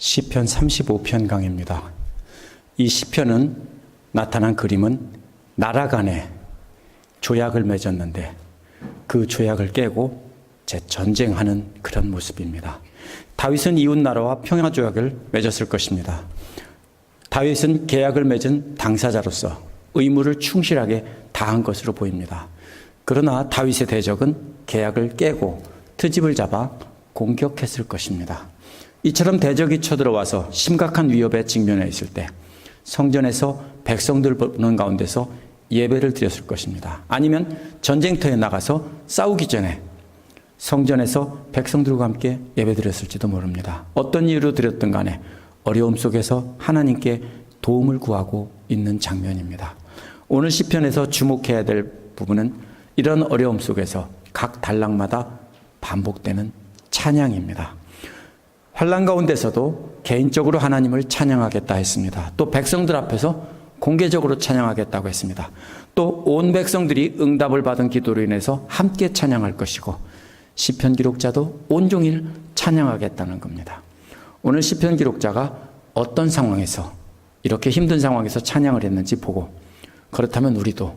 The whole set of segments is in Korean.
시편 35편 강입니다. 이 시편은 나타난 그림은 나라 간에 조약을 맺었는데 그 조약을 깨고 재전쟁하는 그런 모습입니다. 다윗은 이웃나라와 평화조약을 맺었을 것입니다. 다윗은 계약을 맺은 당사자로서 의무를 충실하게 다한 것으로 보입니다. 그러나 다윗의 대적은 계약을 깨고 트집을 잡아 공격했을 것입니다. 이처럼 대적이 쳐들어와서 심각한 위협에 직면해 있을 때 성전에서 백성들 보는 가운데서 예배를 드렸을 것입니다. 아니면 전쟁터에 나가서 싸우기 전에 성전에서 백성들과 함께 예배 드렸을지도 모릅니다. 어떤 이유로 드렸든 간에 어려움 속에서 하나님께 도움을 구하고 있는 장면입니다. 오늘 시편에서 주목해야 될 부분은 이런 어려움 속에서 각 단락마다 반복되는 찬양입니다. 환난 가운데서도 개인적으로 하나님을 찬양하겠다 했습니다. 또 백성들 앞에서 공개적으로 찬양하겠다고 했습니다. 또 온 백성들이 응답을 받은 기도로 인해서 함께 찬양할 것이고 시편 기록자도 온종일 찬양하겠다는 겁니다. 오늘 시편 기록자가 어떤 상황에서 이렇게 힘든 상황에서 찬양을 했는지 보고 그렇다면 우리도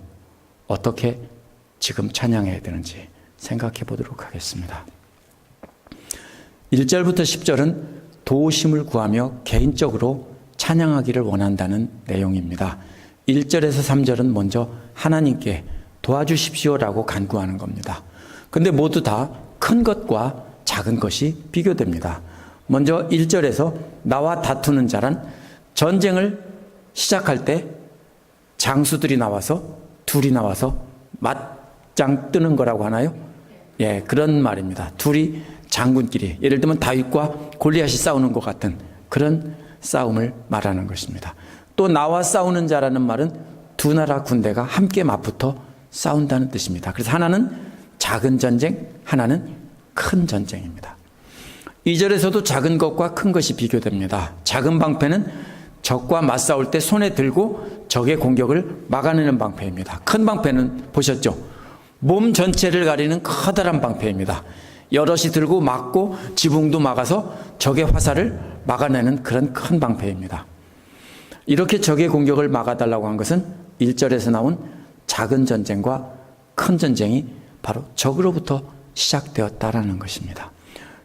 어떻게 지금 찬양해야 되는지 생각해 보도록 하겠습니다. 1절부터 10절은 도우심을 구하며 개인적으로 찬양하기를 원한다는 내용입니다. 1절에서 3절은 먼저 하나님께 도와주십시오라고 간구하는 겁니다. 근데 모두 다 큰 것과 작은 것이 비교됩니다. 먼저 1절에서 나와 다투는 자란 전쟁을 시작할 때 장수들이 나와서 둘이 나와서 맞짱 뜨는 거라고 하나요? 예, 그런 말입니다. 둘이 장군끼리, 예를 들면 다윗과 골리앗이 싸우는 것 같은 그런 싸움을 말하는 것입니다. 또 나와 싸우는 자라는 말은 두 나라 군대가 함께 맞붙어 싸운다는 뜻입니다. 그래서 하나는 작은 전쟁, 하나는 큰 전쟁입니다. 2절에서도 작은 것과 큰 것이 비교됩니다. 작은 방패는 적과 맞싸울 때 손에 들고 적의 공격을 막아내는 방패입니다. 큰 방패는 보셨죠? 몸 전체를 가리는 커다란 방패입니다. 여럿이 들고 막고 지붕도 막아서 적의 화살을 막아내는 그런 큰 방패입니다. 이렇게 적의 공격을 막아달라고 한 것은 1절에서 나온 작은 전쟁과 큰 전쟁이 바로 적으로부터 시작되었다라는 것입니다.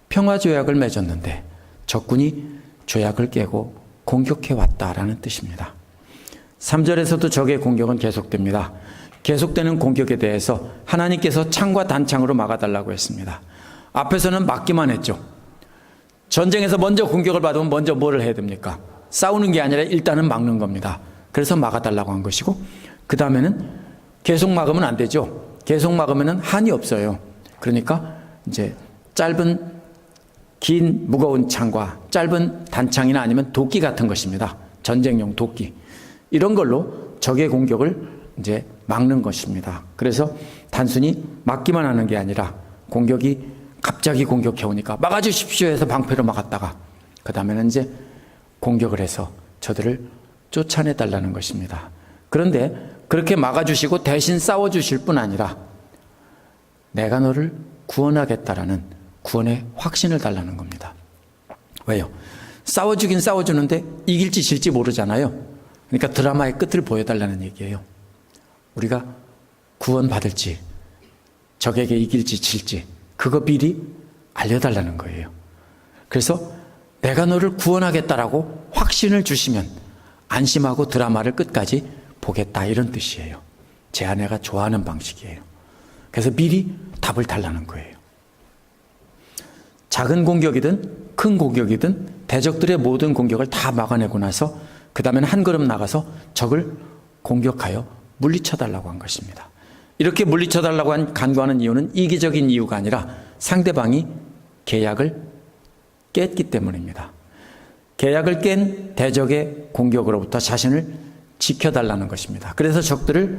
평화조약을 맺었는데 적군이 조약을 깨고 공격해 왔다라는 뜻입니다. 3절에서도 적의 공격은 계속됩니다. 계속되는 공격에 대해서 하나님께서 창과 단창으로 막아달라고 했습니다. 앞에서는 막기만 했죠. 전쟁에서 먼저 공격을 받으면 먼저 뭐를 해야 됩니까? 싸우는 게 아니라 일단은 막는 겁니다. 그래서 막아달라고 한 것이고 그 다음에는 계속 막으면 안 되죠. 계속 막으면 한이 없어요. 그러니까 이제 짧은 긴 무거운 창과 짧은 단창이나 아니면 도끼 같은 것입니다. 전쟁용 도끼. 이런 걸로 적의 공격을 이제 막는 것입니다. 그래서 단순히 막기만 하는 게 아니라 공격이 갑자기 공격해 오니까 막아주십시오 해서 방패로 막았다가 그 다음에는 이제 공격을 해서 저들을 쫓아내달라는 것입니다. 그런데 그렇게 막아주시고 대신 싸워주실 뿐 아니라 내가 너를 구원하겠다라는 구원의 확신을 달라는 겁니다. 왜요? 싸워주긴 싸워주는데 이길지 질지 모르잖아요. 그러니까 드라마의 끝을 보여달라는 얘기예요. 우리가 구원받을지 적에게 이길지 질지 그거 미리 알려달라는 거예요. 그래서 내가 너를 구원하겠다라고 확신을 주시면 안심하고 드라마를 끝까지 보겠다 이런 뜻이에요. 제 아내가 좋아하는 방식이에요. 그래서 미리 답을 달라는 거예요. 작은 공격이든 큰 공격이든 대적들의 모든 공격을 다 막아내고 나서 그 다음에는 한 걸음 나가서 적을 공격하여 물리쳐달라고 한 것입니다. 이렇게 물리쳐달라고 간구하는 이유는 이기적인 이유가 아니라 상대방이 계약을 깼기 때문입니다. 계약을 깬 대적의 공격으로부터 자신을 지켜달라는 것입니다. 그래서 적들을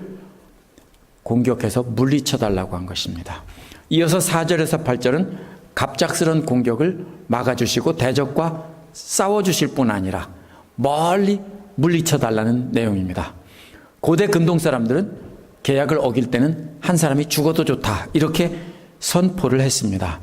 공격해서 물리쳐달라고 한 것입니다. 이어서 4절에서 8절은 갑작스런 공격을 막아주시고 대적과 싸워주실 뿐 아니라 멀리 물리쳐달라는 내용입니다. 고대 근동 사람들은 계약을 어길 때는 한 사람이 죽어도 좋다 이렇게 선포를 했습니다.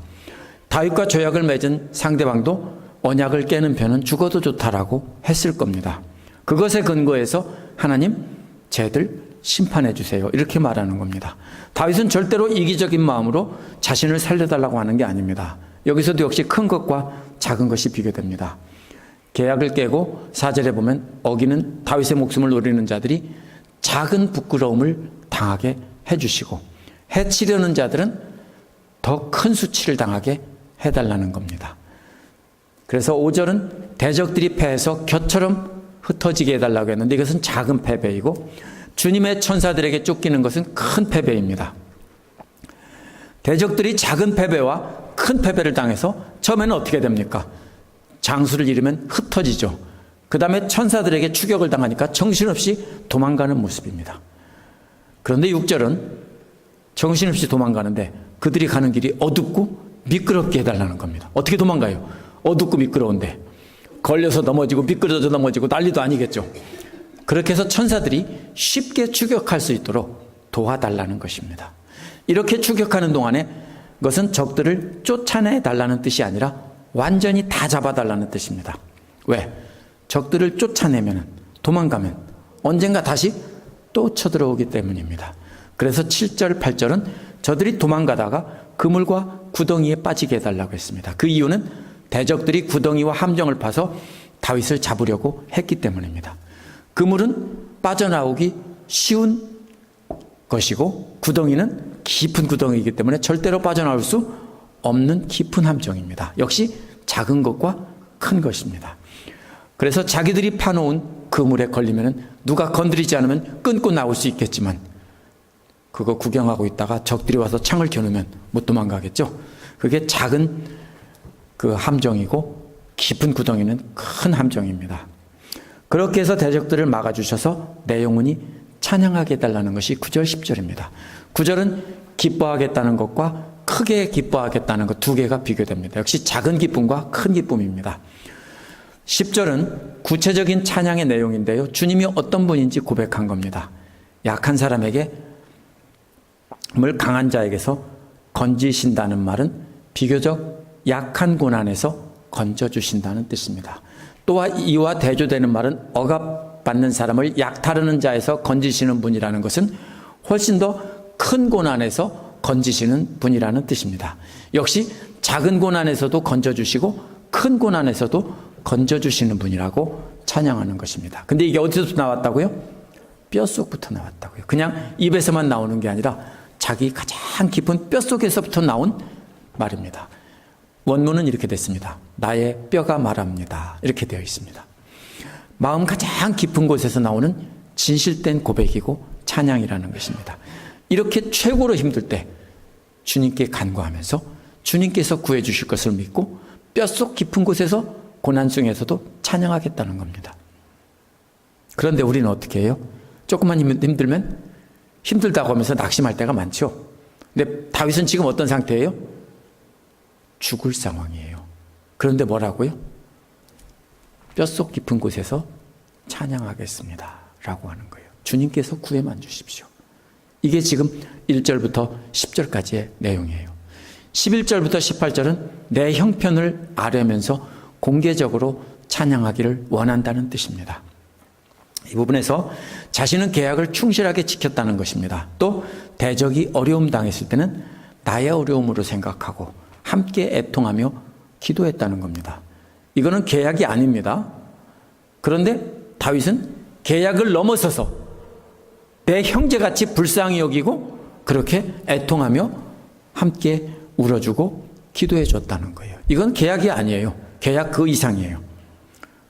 다윗과 조약을 맺은 상대방도 언약을 깨는 편은 죽어도 좋다라고 했을 겁니다. 그것에 근거해서 하나님 쟤들 심판해 주세요 이렇게 말하는 겁니다. 다윗은 절대로 이기적인 마음으로 자신을 살려달라고 하는 게 아닙니다. 여기서도 역시 큰 것과 작은 것이 비교됩니다. 계약을 깨고 4절에 보면 어기는 다윗의 목숨을 노리는 자들이 작은 부끄러움을 당하게 해주시고 해치려는 자들은 더 큰 수치를 당하게 해달라는 겁니다. 그래서 5절은 대적들이 패해서 겨처럼 흩어지게 해달라고 했는데 이것은 작은 패배이고 주님의 천사들에게 쫓기는 것은 큰 패배입니다. 대적들이 작은 패배와 큰 패배를 당해서 처음에는 어떻게 됩니까? 장수를 잃으면 흩어지죠. 그 다음에 천사들에게 추격을 당하니까 정신없이 도망가는 모습입니다. 그런데 6절은 정신없이 도망가는데 그들이 가는 길이 어둡고 미끄럽게 해달라는 겁니다. 어떻게 도망가요? 어둡고 미끄러운데 걸려서 넘어지고 미끄러져 넘어지고 난리도 아니겠죠. 그렇게 해서 천사들이 쉽게 추격할 수 있도록 도와달라는 것입니다. 이렇게 추격하는 동안에 그것은 적들을 쫓아내달라는 뜻이 아니라 완전히 다 잡아달라는 뜻입니다. 왜? 적들을 쫓아내면 도망가면 언젠가 다시 또 쳐들어오기 때문입니다. 그래서 7절, 8절은 저들이 도망가다가 그물과 구덩이에 빠지게 해달라고 했습니다. 그 이유는 대적들이 구덩이와 함정을 파서 다윗을 잡으려고 했기 때문입니다. 그물은 빠져나오기 쉬운 것이고 구덩이는 깊은 구덩이이기 때문에 절대로 빠져나올 수 없는 깊은 함정입니다. 역시 작은 것과 큰 것입니다. 그래서 자기들이 파놓은 그물에 걸리면 누가 건드리지 않으면 끊고 나올 수 있겠지만 그거 구경하고 있다가 적들이 와서 창을 겨누면 못 도망가겠죠. 그게 작은 그 함정이고 깊은 구덩이는 큰 함정입니다. 그렇게 해서 대적들을 막아주셔서 내 영혼이 찬양하게 해달라는 것이 9절 10절입니다. 9절은 기뻐하겠다는 것과 크게 기뻐하겠다는 것 두 개가 비교됩니다. 역시 작은 기쁨과 큰 기쁨입니다. 10절은 구체적인 찬양의 내용인데요. 주님이 어떤 분인지 고백한 겁니다. 약한 사람에게 물 강한 자에게서 건지신다는 말은 비교적 약한 고난에서 건져주신다는 뜻입니다. 또한 이와 대조되는 말은 억압받는 사람을 약타르는 자에서 건지시는 분이라는 것은 훨씬 더 큰 고난에서 건지시는 분이라는 뜻입니다. 역시 작은 고난에서도 건져주시고 큰 고난에서도 건져주시는 분이라고 찬양하는 것입니다. 근데 이게 어디서부터 나왔다고요? 뼛속부터 나왔다고요. 그냥 입에서만 나오는 게 아니라 자기 가장 깊은 뼛속에서부터 나온 말입니다. 원문은 이렇게 됐습니다. 나의 뼈가 말합니다. 이렇게 되어 있습니다. 마음 가장 깊은 곳에서 나오는 진실된 고백이고 찬양이라는 것입니다. 이렇게 최고로 힘들 때 주님께 간구하면서 주님께서 구해 주실 것을 믿고 뼛속 깊은 곳에서 고난 중에서도 찬양하겠다는 겁니다. 그런데 우리는 어떻게 해요? 조금만 힘들면 힘들다고 하면서 낙심할 때가 많죠. 근데 다윗은 지금 어떤 상태예요? 죽을 상황이에요. 그런데 뭐라고요? 뼛속 깊은 곳에서 찬양하겠습니다 라고 하는 거예요. 주님께서 구해만 주십시오. 이게 지금 1절부터 10절까지의 내용이에요. 11절부터 18절은 내 형편을 아뢰면서 공개적으로 찬양하기를 원한다는 뜻입니다. 이 부분에서 자신은 계약을 충실하게 지켰다는 것입니다. 또 대적이 어려움 당했을 때는 나의 어려움으로 생각하고 함께 애통하며 기도했다는 겁니다. 이거는 계약이 아닙니다. 그런데 다윗은 계약을 넘어서서 내 형제같이 불쌍히 여기고 그렇게 애통하며 함께 울어주고 기도해 줬다는 거예요. 이건 계약이 아니에요. 계약 그 이상이에요.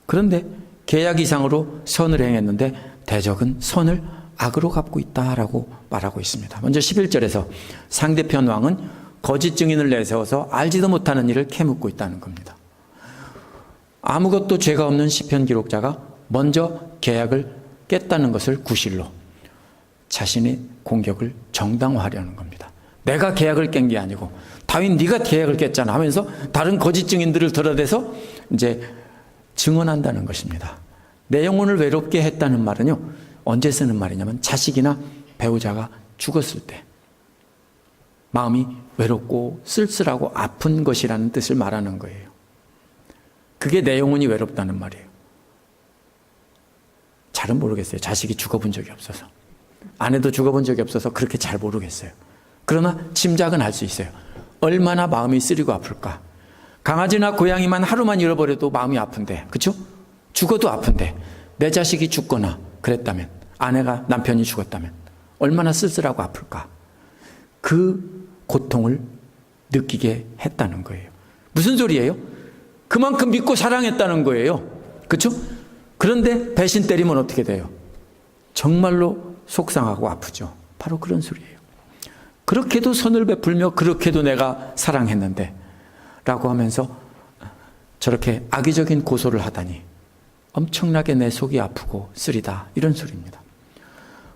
그런데 계약 이상으로 선을 행했는데 대적은 선을 악으로 갚고 있다라고 말하고 있습니다. 먼저 11절에서 상대편 왕은 거짓 증인을 내세워서 알지도 못하는 일을 캐묻고 있다는 겁니다. 아무것도 죄가 없는 시편 기록자가 먼저 계약을 깼다는 것을 구실로 자신의 공격을 정당화하려는 겁니다. 내가 계약을 깬 게 아니고 다윗 네가 계약을 깼잖아 하면서 다른 거짓 증인들을 들어대서 이제 증언한다는 것입니다. 내 영혼을 외롭게 했다는 말은요, 언제 쓰는 말이냐면 자식이나 배우자가 죽었을 때 마음이 외롭고 쓸쓸하고 아픈 것이라는 뜻을 말하는 거예요. 그게 내 영혼이 외롭다는 말이에요. 잘은 모르겠어요. 자식이 죽어본 적이 없어서. 아내도 죽어본 적이 없어서 그렇게 잘 모르겠어요. 그러나 짐작은 할 수 있어요. 얼마나 마음이 쓰리고 아플까. 강아지나 고양이만 하루만 잃어버려도 마음이 아픈데, 그렇죠? 죽어도 아픈데 내 자식이 죽거나 그랬다면, 아내가 남편이 죽었다면 얼마나 쓸쓸하고 아플까. 그 고통을 느끼게 했다는 거예요. 무슨 소리예요? 그만큼 믿고 사랑했다는 거예요. 그렇죠? 그런데 배신 때리면 어떻게 돼요? 정말로 속상하고 아프죠. 바로 그런 소리예요. 그렇게도 선을 베풀며 그렇게도 내가 사랑했는데 라고 하면서 저렇게 악의적인 고소를 하다니 엄청나게 내 속이 아프고 쓰리다, 이런 소리입니다.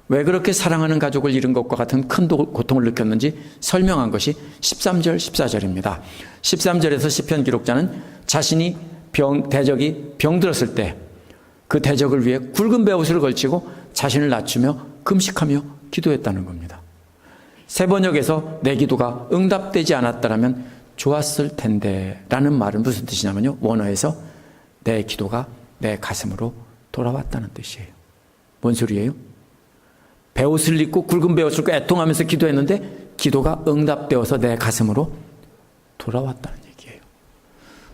왜 그렇게 사랑하는 가족을 잃은 것과 같은 큰 고통을 느꼈는지 설명한 것이 13절, 14절입니다. 13절에서 시편 기록자는 자신이 대적이 병들었을 때 그 대적을 위해 굵은 베옷을 걸치고 자신을 낮추며 금식하며 기도했다는 겁니다. 새 번역에서 내 기도가 응답되지 않았다라면 좋았을 텐데 라는 말은 무슨 뜻이냐면요, 원어에서 내 기도가 내 가슴으로 돌아왔다는 뜻이에요. 뭔 소리예요? 베옷을 입고 굵은 베옷을 입고 애통하면서 기도했는데 기도가 응답되어서 내 가슴으로 돌아왔다는 얘기예요.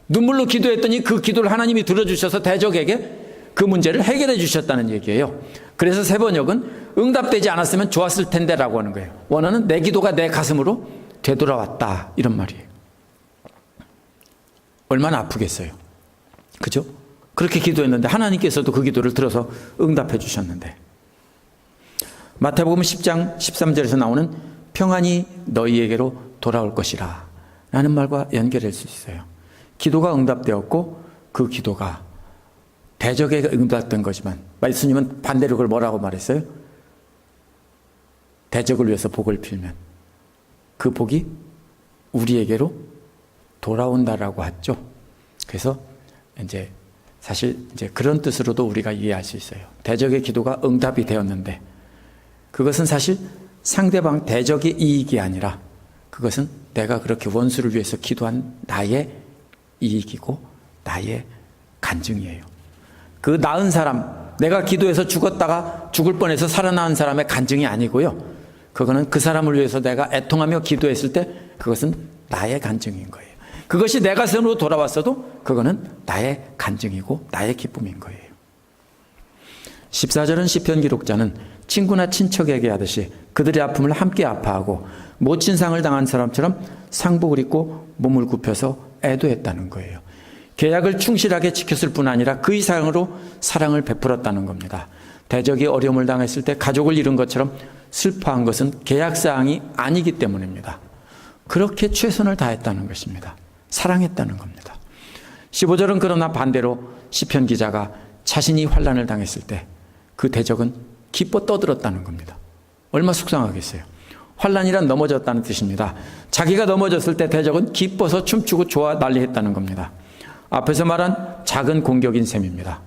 눈물로 기도했더니 그 기도를 하나님이 들어주셔서 대적에게 그 문제를 해결해 주셨다는 얘기예요. 그래서 새 번역은 응답되지 않았으면 좋았을 텐데 라고 하는 거예요. 원어는 내 기도가 내 가슴으로 되돌아왔다, 이런 말이에요. 얼마나 아프겠어요. 그죠? 그렇게 기도했는데 하나님께서도 그 기도를 들어서 응답해 주셨는데, 마태복음 10장 13절에서 나오는 평안이 너희에게로 돌아올 것이라 라는 말과 연결할 수 있어요. 기도가 응답되었고 그 기도가 대적에게 응답된 거지만, 예수님은 반대로 그걸 뭐라고 말했어요? 대적을 위해서 복을 빌면 그 복이 우리에게로 돌아온다라고 했죠. 그래서 이제 사실 이제 그런 뜻으로도 우리가 이해할 수 있어요. 대적의 기도가 응답이 되었는데 그것은 사실 상대방 대적의 이익이 아니라 그것은 내가 그렇게 원수를 위해서 기도한 나의 이익이고 나의 간증이에요. 그 나은 사람, 내가 기도해서 죽었다가 죽을 뻔해서 살아나은 사람의 간증이 아니고요. 그거는 그 사람을 위해서 내가 애통하며 기도했을 때 그것은 나의 간증인 거예요. 그것이 내 가슴으로 돌아왔어도 그거는 나의 간증이고 나의 기쁨인 거예요. 14절은 시편 기록자는 친구나 친척에게 하듯이 그들의 아픔을 함께 아파하고 모친 상을 당한 사람처럼 상복을 입고 몸을 굽혀서 애도했다는 거예요. 계약을 충실하게 지켰을 뿐 아니라 그 이상으로 사랑을 베풀었다는 겁니다. 대적이 어려움을 당했을 때 가족을 잃은 것처럼 슬퍼한 것은 계약사항이 아니기 때문입니다. 그렇게 최선을 다했다는 것입니다. 사랑했다는 겁니다. 15절은 그러나 반대로 시편 기자가 자신이 환난을 당했을 때 그 대적은 기뻐 떠들었다는 겁니다. 얼마나 속상하겠어요. 환난이란 넘어졌다는 뜻입니다. 자기가 넘어졌을 때 대적은 기뻐서 춤추고 좋아 난리했다는 겁니다. 앞에서 말한 작은 공격인 셈입니다.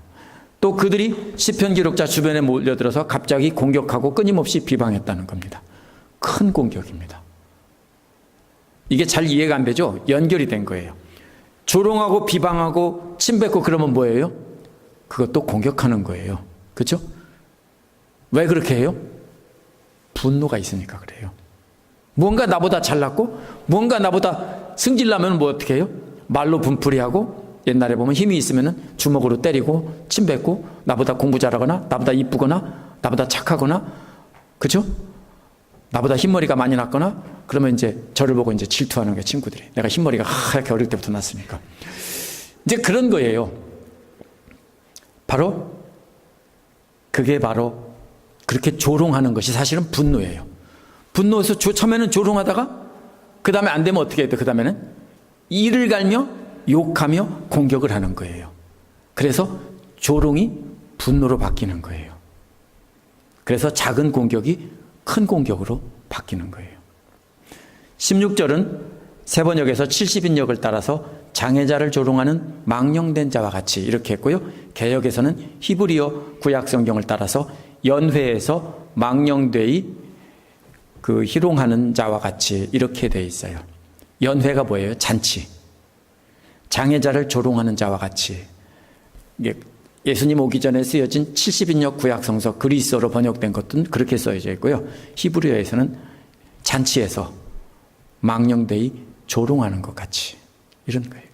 또 그들이 시편 기록자 주변에 몰려들어서 갑자기 공격하고 끊임없이 비방했다는 겁니다. 큰 공격입니다. 이게 잘 이해가 안 되죠? 연결이 된 거예요. 조롱하고 비방하고 침뱉고 그러면 뭐예요? 그것도 공격하는 거예요. 그렇죠? 왜 그렇게 해요? 분노가 있으니까 그래요. 무언가 나보다 잘났고 무언가 나보다 승질나면 뭐 어떻게 해요? 말로 분풀이하고, 옛날에 보면 힘이 있으면 주먹으로 때리고 침뱉고, 나보다 공부 잘하거나 나보다 이쁘거나 나보다 착하거나, 그렇죠? 나보다 흰머리가 많이 났거나 그러면 이제 저를 보고 이제 질투하는 거예요, 친구들이. 내가 흰머리가 이렇게 어릴 때부터 났으니까. 이제 그런 거예요. 그게 바로 그렇게 조롱하는 것이 사실은 분노예요. 분노해서 처음에는 조롱하다가 그 다음에 안 되면 어떻게 해야 돼? 그 다음에는 이를 갈며 욕하며 공격을 하는 거예요. 그래서 조롱이 분노로 바뀌는 거예요. 그래서 작은 공격이 큰 공격으로 바뀌는 거예요. 16절은 세번역에서 70인역을 따라서 장애자를 조롱하는 망령된 자와 같이 이렇게 했고요. 개역에서는 히브리어 구약성경을 따라서 연회에서 망령되이 희롱하는 자와 같이 이렇게 돼 있어요. 연회가 뭐예요? 잔치. 장애자를 조롱하는 자와 같이. 예수님 오기 전에 쓰여진 70인역 구약성서 그리스어로 번역된 것도 그렇게 써져 있고요. 히브리어에서는 잔치에서 망령되이 조롱하는 것 같이, 이런 거예요.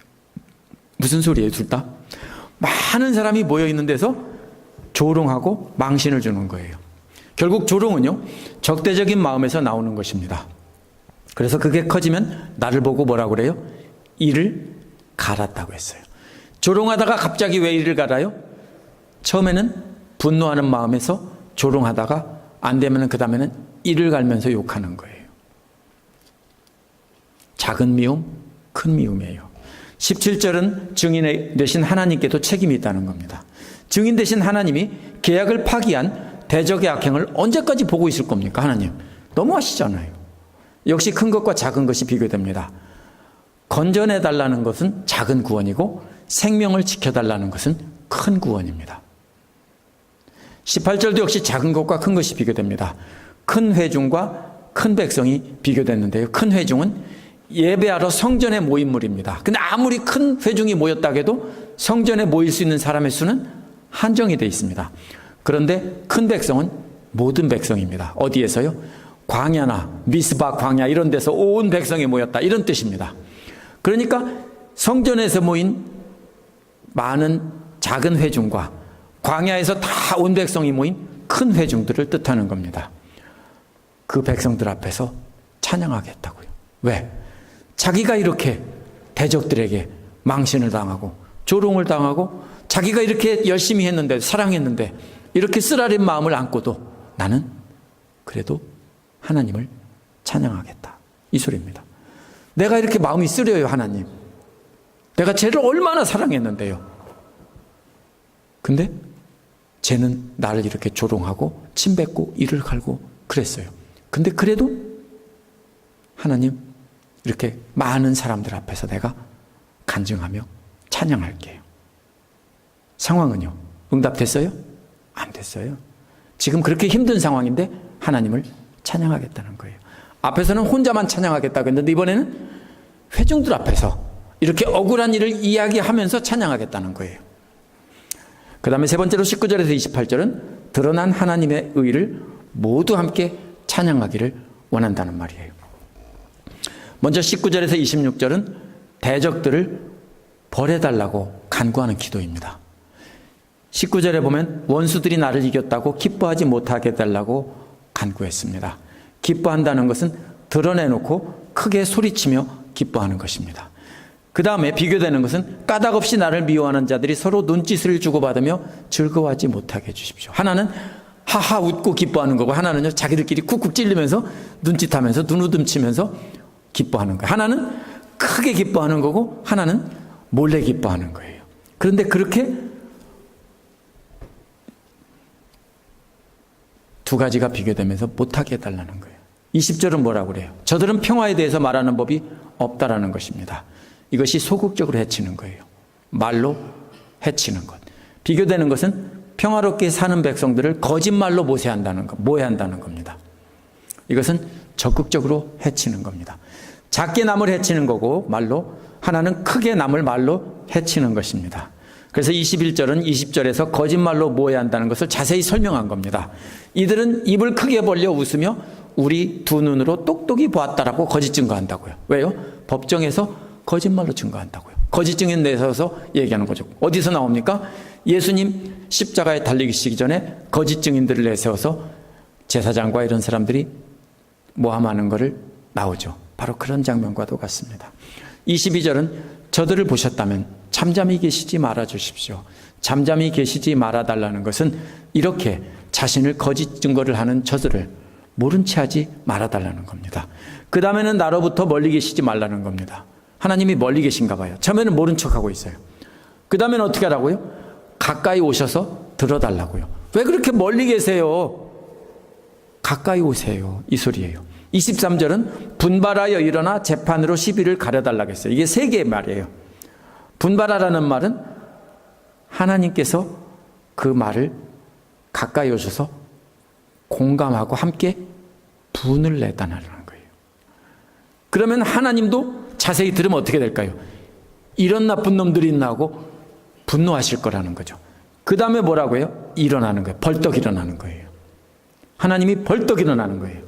무슨 소리예요, 둘 다? 많은 사람이 모여 있는 데서 조롱하고 망신을 주는 거예요. 결국 조롱은요, 적대적인 마음에서 나오는 것입니다. 그래서 그게 커지면 나를 보고 뭐라고 그래요? 이를 갈았다고 했어요. 조롱하다가 갑자기 왜 이를 갈아요? 처음에는 분노하는 마음에서 조롱하다가 안 되면 그 다음에는 이를 갈면서 욕하는 거예요. 작은 미움, 큰 미움이에요. 17절은 증인 되신 하나님께도 책임이 있다는 겁니다. 증인 되신 하나님이 계약을 파기한 대적의 악행을 언제까지 보고 있을 겁니까? 하나님 너무하시잖아요. 역시 큰 것과 작은 것이 비교됩니다. 건져내달라는 것은 작은 구원이고 생명을 지켜달라는 것은 큰 구원입니다. 18절도 역시 작은 것과 큰 것이 비교됩니다. 큰 회중과 큰 백성이 비교됐는데요. 큰 회중은 예배하러 성전에 모인 무리입니다. 근데 아무리 큰 회중이 모였다 해도 성전에 모일 수 있는 사람의 수는 한정이 되어 있습니다. 그런데 큰 백성은 모든 백성입니다. 어디에서요? 광야나 미스바 광야 이런 데서 온 백성이 모였다, 이런 뜻입니다. 그러니까 성전에서 모인 많은 작은 회중과 광야에서 다 온 백성이 모인 큰 회중들을 뜻하는 겁니다. 그 백성들 앞에서 찬양하겠다고요. 왜? 자기가 이렇게 대적들에게 망신을 당하고 조롱을 당하고 자기가 이렇게 열심히 했는데, 사랑했는데, 이렇게 쓰라린 마음을 안고도 나는 그래도 하나님을 찬양하겠다, 이 소리입니다. 내가 이렇게 마음이 쓰려요, 하나님. 내가 쟤를 얼마나 사랑했는데요. 근데 쟤는 나를 이렇게 조롱하고 침뱉고 이를 갈고 그랬어요. 근데 그래도 하나님, 이렇게 많은 사람들 앞에서 내가 간증하며 찬양할게요. 상황은요, 응답됐어요? 안 됐어요. 지금 그렇게 힘든 상황인데 하나님을 찬양하겠다는 거예요. 앞에서는 혼자만 찬양하겠다고 했는데 이번에는 회중들 앞에서 이렇게 억울한 일을 이야기하면서 찬양하겠다는 거예요. 그 다음에 세 번째로 19절에서 28절은 드러난 하나님의 의를 모두 함께 찬양하기를 원한다는 말이에요. 먼저 19절에서 26절은 대적들을 벌해달라고 간구하는 기도입니다. 19절에 보면 원수들이 나를 이겼다고 기뻐하지 못하게 해달라고 간구했습니다. 기뻐한다는 것은 드러내놓고 크게 소리치며 기뻐하는 것입니다. 그 다음에 비교되는 것은 까닭없이 나를 미워하는 자들이 서로 눈짓을 주고받으며 즐거워하지 못하게 해주십시오. 하나는 하하 웃고 기뻐하는 거고, 하나는요 자기들끼리 쿡쿡 찔리면서 눈짓하면서 눈웃음치면서 기뻐하는 거예요. 하나는 크게 기뻐하는 거고 하나는 몰래 기뻐하는 거예요. 그런데 그렇게 두 가지가 비교되면서 못하게 해달라는 거예요. 20절은 뭐라고 그래요? 저들은 평화에 대해서 말하는 법이 없다라는 것입니다. 이것이 소극적으로 해치는 거예요. 말로 해치는 것. 비교되는 것은 평화롭게 사는 백성들을 거짓말로 모해한다는 겁니다. 이것은 적극적으로 해치는 겁니다. 작게 남을 해치는 거고 말로, 하나는 크게 남을 말로 해치는 것입니다. 그래서 21절은 20절에서 거짓말로 모해한다는 것을 자세히 설명한 겁니다. 이들은 입을 크게 벌려 웃으며 우리 두 눈으로 똑똑히 보았다라고 거짓 증거한다고요. 왜요? 법정에서 거짓말로 증거한다고요. 거짓 증인 내세워서 얘기하는 거죠. 어디서 나옵니까? 예수님 십자가에 달리시기 전에 거짓 증인들을 내세워서 제사장과 이런 사람들이 모함하는 것을 나오죠. 바로 그런 장면과도 같습니다. 22절은 저들을 보셨다면 잠잠히 계시지 말아 주십시오. 잠잠히 계시지 말아 달라는 것은 이렇게 자신을 거짓 증거를 하는 저들을 모른 채 하지 말아 달라는 겁니다. 그 다음에는 나로부터 멀리 계시지 말라는 겁니다. 하나님이 멀리 계신가 봐요. 처음에는 모른 척하고 있어요. 그 다음에는 어떻게 하라고요? 가까이 오셔서 들어달라고요. 왜 그렇게 멀리 계세요? 가까이 오세요, 이 소리예요. 23절은 분발하여 일어나 재판으로 시비를 가려달라고 했어요. 이게 세 개의 말이에요. 분발하라는 말은 하나님께서 그 말을 가까이 오셔서 공감하고 함께 분을 내달라는 거예요. 그러면 하나님도 자세히 들으면 어떻게 될까요? 이런 나쁜 놈들이 있나 하고 분노하실 거라는 거죠. 그 다음에 뭐라고 해요? 일어나는 거예요. 벌떡 일어나는 거예요. 하나님이 벌떡 일어나는 거예요.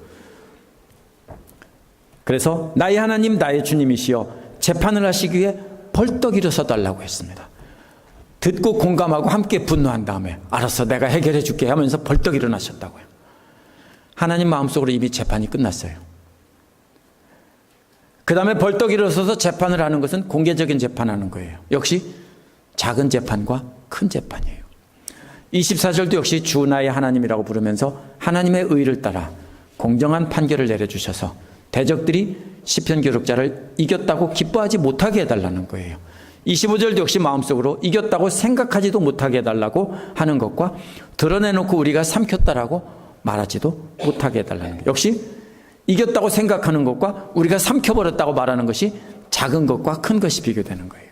그래서 나의 하나님 나의 주님이시여 재판을 하시기 위해 벌떡 일어서 달라고 했습니다. 듣고 공감하고 함께 분노한 다음에 알았어 내가 해결해 줄게 하면서 벌떡 일어나셨다고요. 하나님 마음속으로 이미 재판이 끝났어요. 그 다음에 벌떡 일어서서 재판을 하는 것은 공개적인 재판하는 거예요. 역시 작은 재판과 큰 재판이에요. 24절도 역시 주 나의 하나님이라고 부르면서 하나님의 의를 따라 공정한 판결을 내려주셔서 대적들이 시편 기록자를 이겼다고 기뻐하지 못하게 해달라는 거예요. 25절도 역시 마음속으로 이겼다고 생각하지도 못하게 해달라고 하는 것과 드러내놓고 우리가 삼켰다라고 말하지도 못하게 해달라는 거예요. 역시 이겼다고 생각하는 것과 우리가 삼켜버렸다고 말하는 것이 작은 것과 큰 것이 비교되는 거예요.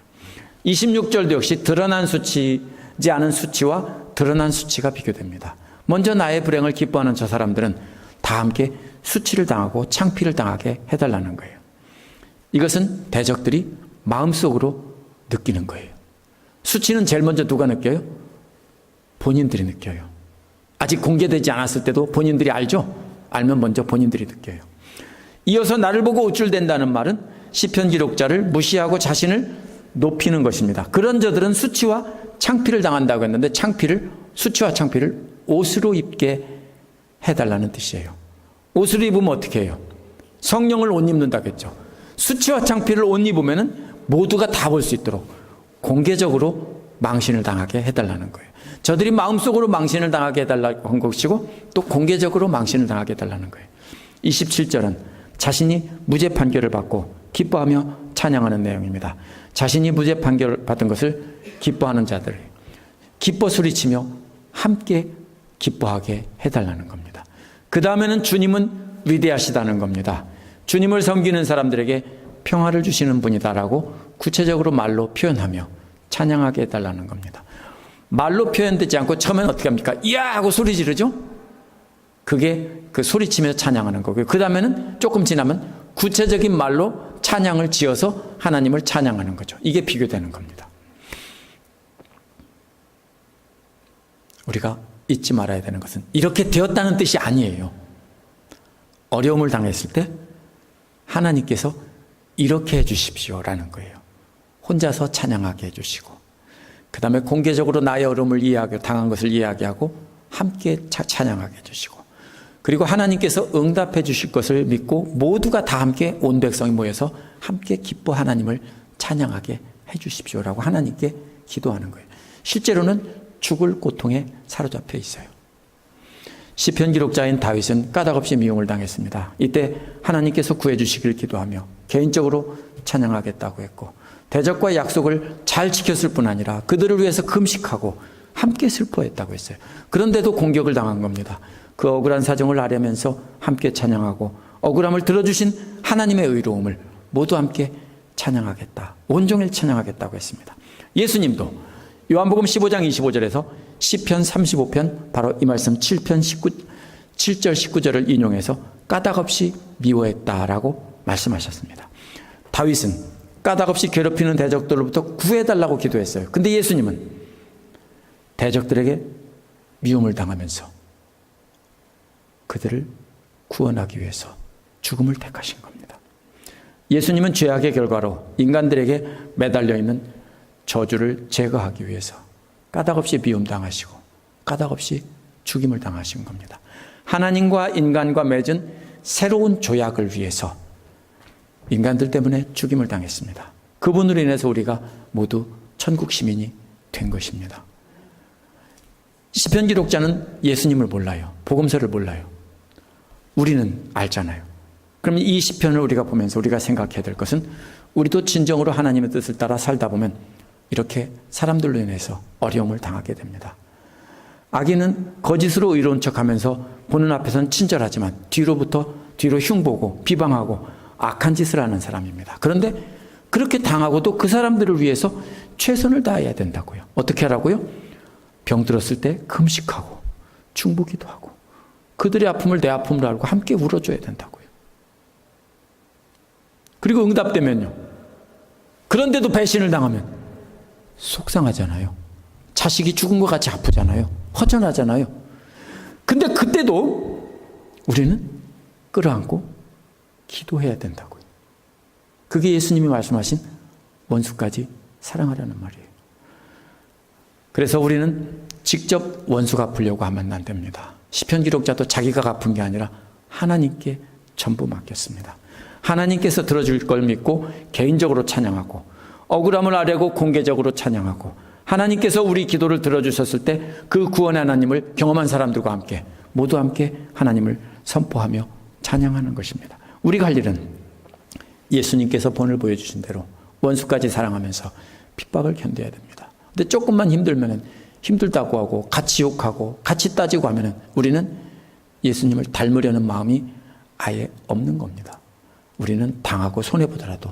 26절도 역시 드러난 수치지 않은 수치와 드러난 수치가 비교됩니다. 먼저 나의 불행을 기뻐하는 저 사람들은 다 함께 수치를 당하고 창피를 당하게 해달라는 거예요. 이것은 대적들이 마음속으로 느끼는 거예요. 수치는 제일 먼저 누가 느껴요? 본인들이 느껴요. 아직 공개되지 않았을 때도 본인들이 알죠? 알면 먼저 본인들이 느껴요. 이어서 나를 보고 우쭐댄다는 말은 시편 기록자를 무시하고 자신을 높이는 것입니다. 그런 저들은 수치와 창피를 당한다고 했는데 수치와 창피를 옷으로 입게 해달라는 뜻이에요. 옷을 입으면 어떻게 해요? 성령을 옷 입는다고 했죠. 수치와 창피를 옷 입으면 모두가 다 볼 수 있도록 공개적으로 망신을 당하게 해달라는 거예요. 저들이 마음속으로 망신을 당하게 해달라고 한 것이고 또 공개적으로 망신을 당하게 해달라는 거예요. 27절은 자신이 무죄 판결을 받고 기뻐하며 찬양하는 내용입니다. 자신이 무죄 판결을 받은 것을 기뻐하는 자들, 기뻐 소리치며 함께 기뻐하게 해달라는 겁니다. 그 다음에는 주님은 위대하시다는 겁니다. 주님을 섬기는 사람들에게 평화를 주시는 분이다라고 구체적으로 말로 표현하며 찬양하게 해달라는 겁니다. 말로 표현되지 않고 처음엔 어떻게 합니까? 이야 하고 소리 지르죠? 그게 그 소리치며 찬양하는 거고요. 그 다음에는 조금 지나면 구체적인 말로 찬양을 지어서 하나님을 찬양하는 거죠. 이게 비교되는 겁니다. 우리가 잊지 말아야 되는 것은 이렇게 되었다는 뜻이 아니에요. 어려움을 당했을 때 하나님께서 이렇게 해주십시오라는 거예요. 혼자서 찬양하게 해주시고 그 다음에 공개적으로 나의 어려움을 이해하고 당한 것을 이야기하고 함께 찬양하게 해주시고 그리고 하나님께서 응답해 주실 것을 믿고 모두가 다 함께 온 백성이 모여서 함께 기뻐 하나님을 찬양하게 해 주십시오라고 하나님께 기도하는 거예요. 실제로는 죽을 고통에 사로잡혀 있어요. 시편 기록자인 다윗은 까닭없이 미움을 당했습니다. 이때 하나님께서 구해 주시길 기도하며 개인적으로 찬양하겠다고 했고 대적과의 약속을 잘 지켰을 뿐 아니라 그들을 위해서 금식하고 함께 슬퍼했다고 했어요. 그런데도 공격을 당한 겁니다. 그 억울한 사정을 알면서 함께 찬양하고 억울함을 들어주신 하나님의 의로움을 모두 함께 찬양하겠다. 온종일 찬양하겠다고 했습니다. 예수님도 요한복음 15장 25절에서 시편 35편 바로 이 말씀 7절 19절을 인용해서 까닭없이 미워했다라고 말씀하셨습니다. 다윗은 까닭없이 괴롭히는 대적들로부터 구해달라고 기도했어요. 근데 예수님은 대적들에게 미움을 당하면서 그들을 구원하기 위해서 죽음을 택하신 겁니다. 예수님은 죄악의 결과로 인간들에게 매달려 있는 저주를 제거하기 위해서 까닭없이 미움 당하시고 까닭없이 죽임을 당하신 겁니다. 하나님과 인간과 맺은 새로운 조약을 위해서 인간들 때문에 죽임을 당했습니다. 그분으로 인해서 우리가 모두 천국 시민이 된 것입니다. 시편 기록자는 예수님을 몰라요. 복음서를 몰라요. 우리는 알잖아요. 그럼 이 시편을 우리가 보면서 우리가 생각해야 될 것은 우리도 진정으로 하나님의 뜻을 따라 살다 보면 이렇게 사람들로 인해서 어려움을 당하게 됩니다. 악인은 거짓으로 의로운 척하면서 보는 앞에서는 친절하지만 뒤로 흉보고 비방하고 악한 짓을 하는 사람입니다. 그런데 그렇게 당하고도 그 사람들을 위해서 최선을 다해야 된다고요. 어떻게 하라고요? 병들었을 때 금식하고 중보기도 하고 그들의 아픔을 내 아픔으로 알고 함께 울어줘야 된다고요. 그리고 응답되면요. 그런데도 배신을 당하면 속상하잖아요. 자식이 죽은 것 같이 아프잖아요. 허전하잖아요. 근데 그때도 우리는 끌어안고 기도해야 된다고요. 그게 예수님이 말씀하신 원수까지 사랑하라는 말이에요. 그래서 우리는 직접 원수 갚으려고 하면 안 됩니다. 시편 기록자도 자기가 갚은 게 아니라 하나님께 전부 맡겼습니다. 하나님께서 들어줄 걸 믿고 개인적으로 찬양하고, 억울함을 아뢰고 공개적으로 찬양하고, 하나님께서 우리 기도를 들어주셨을 때 그 구원의 하나님을 경험한 사람들과 함께 모두 함께 하나님을 선포하며 찬양하는 것입니다. 우리가 할 일은 예수님께서 본을 보여주신 대로 원수까지 사랑하면서 핍박을 견뎌야 됩니다. 근데 조금만 힘들면 힘들다고 하고 같이 욕하고 같이 따지고 하면 우리는 예수님을 닮으려는 마음이 아예 없는 겁니다. 우리는 당하고 손해보더라도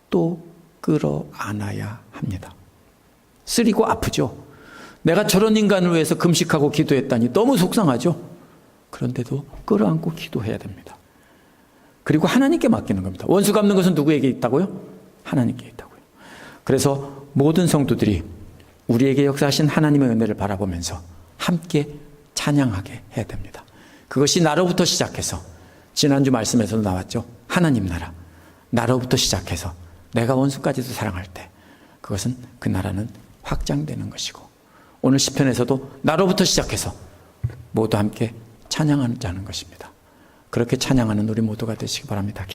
또 끌어안아야 합니다. 쓰리고 아프죠. 내가 저런 인간을 위해서 금식하고 기도했다니 너무 속상하죠. 그런데도 끌어안고 기도해야 됩니다. 그리고 하나님께 맡기는 겁니다. 원수 갚는 것은 누구에게 있다고요? 하나님께 있다고요. 그래서 모든 성도들이 우리에게 역사하신 하나님의 은혜를 바라보면서 함께 찬양하게 해야 됩니다. 그것이 나로부터 시작해서 지난주 말씀에서도 나왔죠. 하나님 나라, 나로부터 시작해서 내가 원수까지도 사랑할 때 그것은 그 나라는 확장되는 것이고, 오늘 시편에서도 나로부터 시작해서 모두 함께 찬양하자는 것입니다. 그렇게 찬양하는 우리 모두가 되시기 바랍니다.